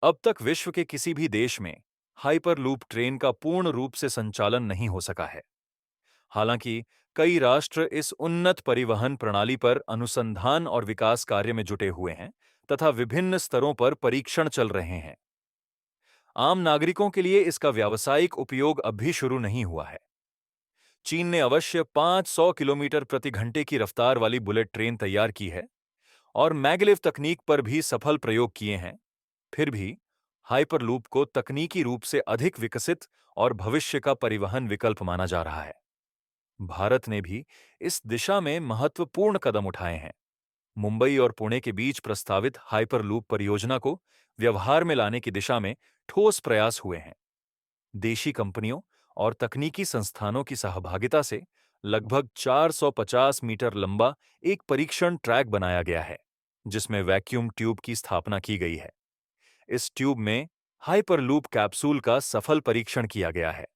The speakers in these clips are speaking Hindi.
अब तक विश्व के किसी भी देश में हाइपरलूप ट्रेन का पूर्ण रूप से संचालन नहीं हो सका है। हालांकि कई राष्ट्र इस उन्नत परिवहन प्रणाली पर अनुसंधान और विकास कार्य में जुटे हुए हैं तथा विभिन्न स्तरों पर परीक्षण चल रहे हैं। आम नागरिकों के लिए इसका व्यावसायिक उपयोग अब भी शुरू नहीं हुआ है। चीन ने अवश्य 500 किलोमीटर प्रति घंटे की रफ्तार वाली बुलेट ट्रेन तैयार की है और मैगलेव तकनीक पर भी सफल प्रयोग किए हैं। फिर भी हाइपरलूप को तकनीकी रूप से अधिक विकसित और भविष्य का परिवहन विकल्प माना जा रहा है। भारत ने भी इस दिशा में महत्वपूर्ण कदम उठाए हैं। मुंबई और पुणे के बीच प्रस्तावित हाइपरलूप परियोजना को व्यवहार में लाने की दिशा में ठोस प्रयास हुए हैं। देशी कंपनियों और तकनीकी संस्थानों की सहभागिता से लगभग 450 मीटर लंबा एक परीक्षण ट्रैक बनाया गया है, जिसमें वैक्यूम ट्यूब की स्थापना की गई है। इस ट्यूब में हाइपरलूप कैप्सूल का सफल परीक्षण किया गया है।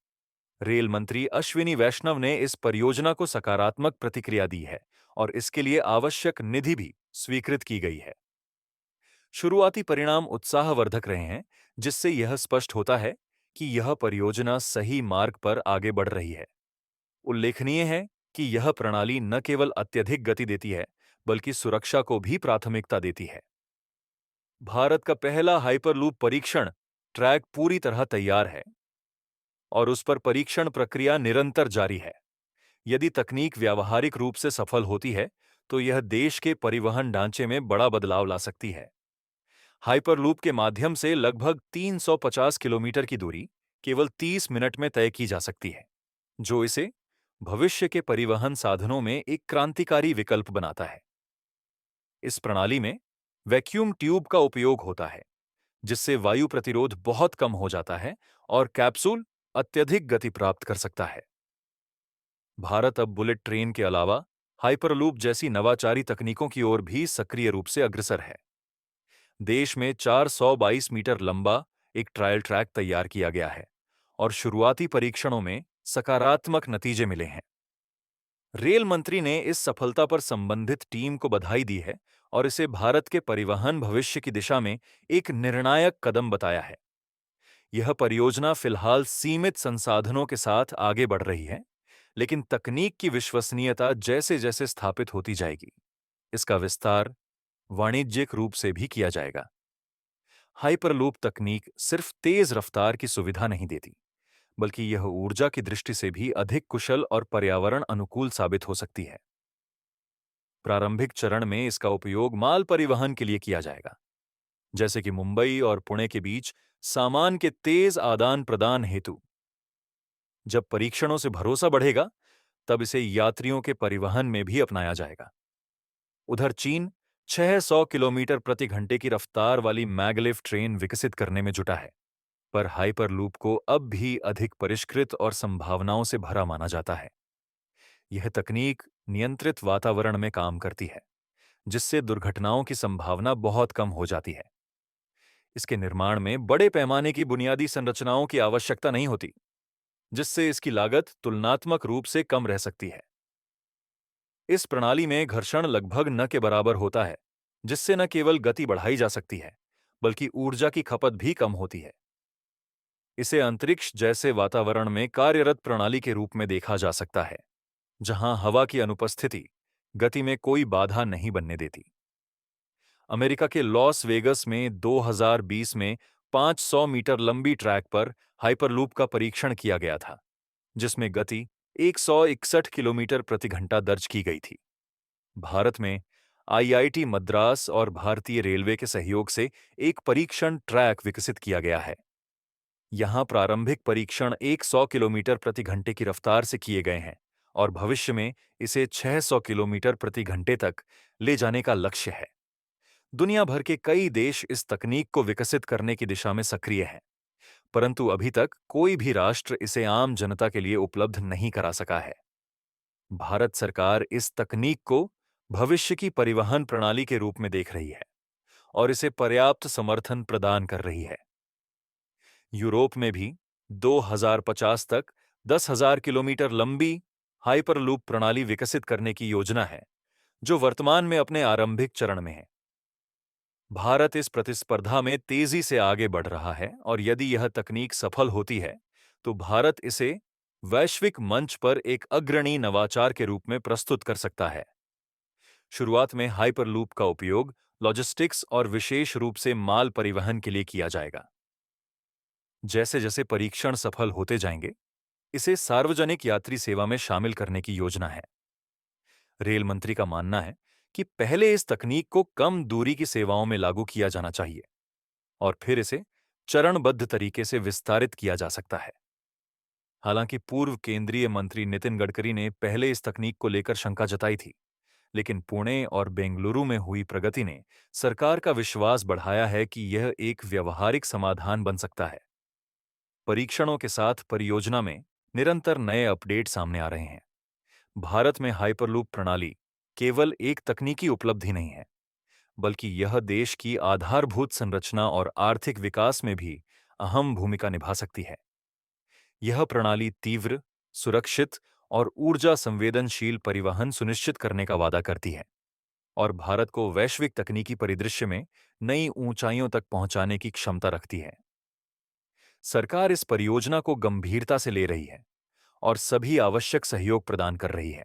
रेल मंत्री अश्विनी वैष्णव ने इस परियोजना को सकारात्मक प्रतिक्रिया दी है और इसके लिए आवश्यक निधि भी स्वीकृत की गई है। शुरुआती परिणाम उत्साहवर्धक रहे हैं, जिससे यह स्पष्ट होता है कि यह परियोजना सही मार्ग पर आगे बढ़ रही है। उल्लेखनीय है कि यह प्रणाली न केवल अत्यधिक गति देती है, बल्कि सुरक्षा को भी प्राथमिकता देती है। भारत का पहला हाइपरलूप परीक्षण ट्रैक पूरी तरह तैयार है और उस पर परीक्षण प्रक्रिया निरंतर जारी है। यदि तकनीक व्यावहारिक रूप से सफल होती है, तो यह देश के परिवहन ढांचे में बड़ा बदलाव ला सकती है। हाइपरलूप के माध्यम से लगभग 350 किलोमीटर की दूरी केवल 30 मिनट में तय की जा सकती है, जो इसे भविष्य के परिवहन साधनों में एक क्रांतिकारी विकल्प बनाता है। इस प्रणाली में वैक्यूम ट्यूब का उपयोग होता है, जिससे वायु प्रतिरोध बहुत कम हो जाता है और कैप्सूल अत्यधिक गति प्राप्त कर सकता है। भारत अब बुलेट ट्रेन के अलावा हाइपरलूप जैसी नवाचारी तकनीकों की ओर भी सक्रिय रूप से अग्रसर है। देश में 422 मीटर लंबा एक ट्रायल ट्रैक तैयार किया गया है और शुरुआती परीक्षणों में सकारात्मक नतीजे मिले हैं। रेल मंत्री ने इस सफलता पर संबंधित टीम को बधाई दी है और इसे भारत के परिवहन भविष्य की दिशा में एक निर्णायक कदम बताया है। यह परियोजना फिलहाल सीमित संसाधनों के साथ आगे बढ़ रही है, लेकिन तकनीक की विश्वसनीयता जैसे जैसे स्थापित होती जाएगी, इसका विस्तार वाणिज्यिक रूप से भी किया जाएगा। हाइपरलूप तकनीक सिर्फ तेज रफ्तार की सुविधा नहीं देती, बल्कि यह ऊर्जा की दृष्टि से भी अधिक कुशल और पर्यावरण अनुकूल साबित हो सकती है। प्रारंभिक चरण में इसका उपयोग माल परिवहन के लिए किया जाएगा, जैसे कि मुंबई और पुणे के बीच सामान के तेज आदान प्रदान हेतु। जब परीक्षणों से भरोसा बढ़ेगा, तब इसे यात्रियों के परिवहन में भी अपनाया जाएगा। उधर चीन 600 किलोमीटर प्रति घंटे की रफ्तार वाली मैगलेव ट्रेन विकसित करने में जुटा है, पर हाइपरलूप को अब भी अधिक परिष्कृत और संभावनाओं से भरा माना जाता है। यह तकनीक नियंत्रित वातावरण में काम करती है, जिससे दुर्घटनाओं की संभावना बहुत कम हो जाती है। इसके निर्माण में बड़े पैमाने की बुनियादी संरचनाओं की आवश्यकता नहीं होती, जिससे इसकी लागत तुलनात्मक रूप से कम रह सकती है। इस प्रणाली में घर्षण लगभग न के बराबर होता है, जिससे न केवल गति बढ़ाई जा सकती है, बल्कि ऊर्जा की खपत भी कम होती है। इसे अंतरिक्ष जैसे वातावरण में कार्यरत प्रणाली के रूप में देखा जा सकता है, जहां हवा की अनुपस्थिति गति में कोई बाधा नहीं बनने देती। अमेरिका के लॉस वेगस में 2020 में 500 मीटर लंबी ट्रैक पर हाइपरलूप का परीक्षण किया गया था, जिसमें गति 161 किलोमीटर प्रति घंटा दर्ज की गई थी। भारत में आईआईटी मद्रास और भारतीय रेलवे के सहयोग से एक परीक्षण ट्रैक विकसित किया गया है। यहां प्रारंभिक परीक्षण 100 किलोमीटर प्रति घंटे की रफ्तार से किए गए हैं और भविष्य में इसे 600 किलोमीटर प्रति घंटे तक ले जाने का लक्ष्य है। दुनिया भर के कई देश इस तकनीक को विकसित करने की दिशा में सक्रिय हैं, परंतु अभी तक कोई भी राष्ट्र इसे आम जनता के लिए उपलब्ध नहीं करा सका है। भारत सरकार इस तकनीक को भविष्य की परिवहन प्रणाली के रूप में देख रही है और इसे पर्याप्त समर्थन प्रदान कर रही है। यूरोप में भी 2050 तक 10,000 किलोमीटर लंबी हाइपरलूप प्रणाली विकसित करने की योजना है, जो वर्तमान में अपने आरंभिक चरण में है। भारत इस प्रतिस्पर्धा में तेजी से आगे बढ़ रहा है और यदि यह तकनीक सफल होती है, तो भारत इसे वैश्विक मंच पर एक अग्रणी नवाचार के रूप में प्रस्तुत कर सकता है। शुरुआत में हाइपरलूप का उपयोग लॉजिस्टिक्स और विशेष रूप से माल परिवहन के लिए किया जाएगा। जैसे जैसे परीक्षण सफल होते जाएंगे, इसे सार्वजनिक यात्री सेवा में शामिल करने की योजना है। रेल मंत्री का मानना है कि पहले इस तकनीक को कम दूरी की सेवाओं में लागू किया जाना चाहिए और फिर इसे चरणबद्ध तरीके से विस्तारित किया जा सकता है। हालांकि पूर्व केंद्रीय मंत्री नितिन गडकरी ने पहले इस तकनीक को लेकर शंका जताई थी, लेकिन पुणे और बेंगलुरु में हुई प्रगति ने सरकार का विश्वास बढ़ाया है कि यह एक व्यवहारिक समाधान बन सकता है। परीक्षणों के साथ परियोजना में निरंतर नए अपडेट सामने आ रहे हैं। भारत में हाइपरलूप प्रणाली केवल एक तकनीकी उपलब्धि नहीं है, बल्कि यह देश की आधारभूत संरचना और आर्थिक विकास में भी अहम भूमिका निभा सकती है। यह प्रणाली तीव्र, सुरक्षित और ऊर्जा संवेदनशील परिवहन सुनिश्चित करने का वादा करती है और भारत को वैश्विक तकनीकी परिदृश्य में नई ऊंचाइयों तक पहुंचाने की क्षमता रखती है। सरकार इस परियोजना को गंभीरता से ले रही है और सभी आवश्यक सहयोग प्रदान कर रही है।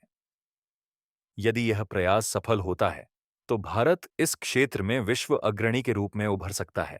यदि यह प्रयास सफल होता है, तो भारत इस क्षेत्र में विश्व अग्रणी के रूप में उभर सकता है।